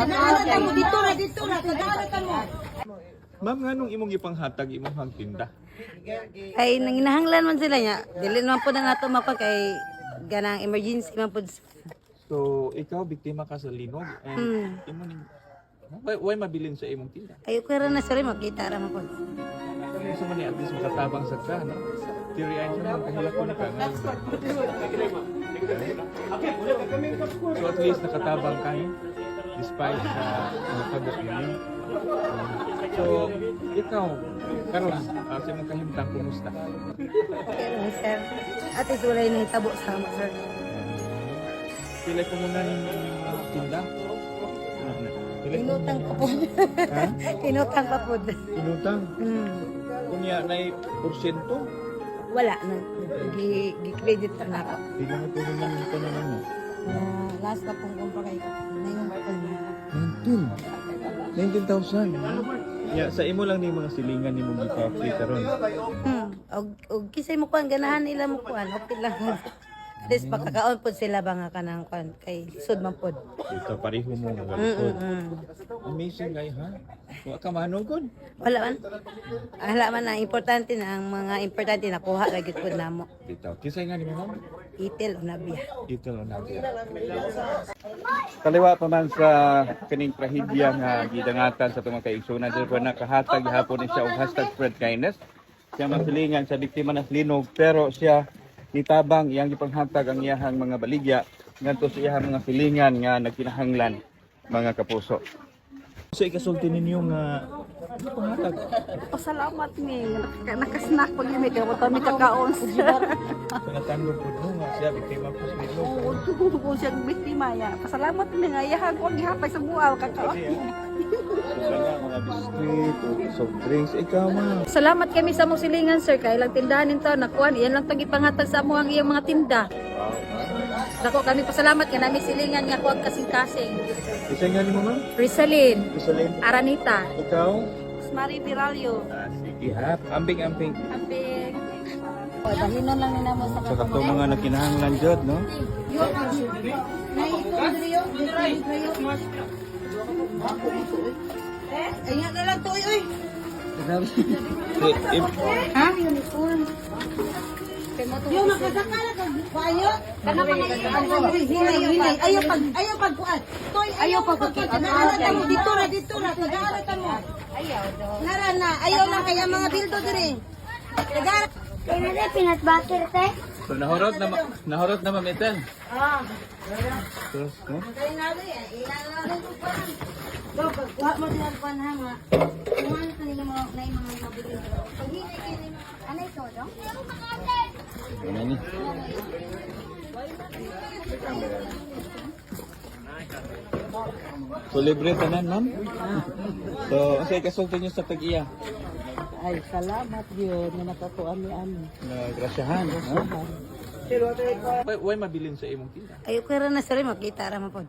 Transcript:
Kinaharatan mo dito na kinaharatan mo. Ma'am, nga nung imong ipanghatag imong hangtinda? Ay nanginahanglan man sila nya. Dili naman po na nato mapa kay ganang emergency man po. So, ikaw biktima ka sa linog and imo ning why mabilin sa imong tinda? Ay okay ra na sir makita ra man po. Sa man ni at least makatabang sa ka, no? Tiriyan siya man kahilakon ka nga. So at least nakatabang kayo despite sa nakabot ninyo. So, ikaw, karon sa imong kahimtang kumusta? Pero sir, at least wala na hitabo sa mo sir. Pila ko muna ning tinda? Inutang pa po. Ha? Inutang pa po. Inutang? Kunya na porsyento? Wala na. Gi-credit na ako. Hindi mo ito naman yung tanong mo. Last na pong kumpra kay 19,000. Yeah, sa imo lang ni mga silingan ni mong ipapli karon. Og kisay mo kuan ganahan nila mo kuan okay lang. At least pakakaon po sila ba nga kanang kuan kay sud man pod. Ito pareho mo galukod. Amazing guy ha. Wa ka manugod. Wala man. Wala man na importante na ang mga importante nakuha ra gyud pod namo. Dito. Kisay nga ni mo ma'am? Itil o nabiya. Dito lang natin. Kaliwa pa man sa kaning trahedya nga gidangatan sa mga kaigsunan sa nakahatag gihapon ni siya og #spreadkindness. Siya masilingan sa biktima ng linog pero siya nitabang iyang gipanghatag ang iyahang mga baligya ngadto sa iyahang mga silingan nga nagkinahanglan mga kapuso. So ikasulti ninyo nga panghatag. Pasalamat mi. Nakasnack pag yun may kami kakaon. So natandog po mo nga siya biktima po sa linog. Oo, tugo ko siya biktima ya. Pasalamat mi nga yahan ko gihapay sa buaw kakaon. Mga biskuit o soft drinks. Ikaw ma'am. Salamat kami sa mong silingan sir kay ilang tindahan nito nakuan iyan lang pagipanghatag sa amo ang iyang mga tinda. Dako kami pasalamat kay nami silingan nga kuag kasing-kasing. Isa nga ni mo ma'am? Risalin, Isalin. Aranita, Ikaw? Mari Piralyo. Sige ha. Ambing-ambing. Ambing. Dahilan lang nila mo sa Sa katong mga nakinahanglan jud, no? Ayan na lang to oy. Ha? Uniform. Yung makasakala kag bayo. Kana mga hinay. Ayaw pagkuan. Toy ayaw pagkuan. Kinaharatan mo dito na kinaharatan mo. Ayaw do. Nara na, ayaw lang kaya mga bildo dire. Nagarat. Kaya na peanut butter, te. So nahurot na ma'am Ethel. Terus, no? Kaya na rin. Ilan ko pa. Go, pagkuha mo din ang panhanga. Kung ano kanila mo na yung mga mabili. Pag hinay kayo ano ito, no? Ano ni? So libre tanan ma'am? So, asay kasulti niyo sa tag-iya. Ay salamat gyud na nakatuan ni ani. Nagrasyahan, no? Why mabilin sa imong tinda? Ay okay ra na sir makita ra man pod.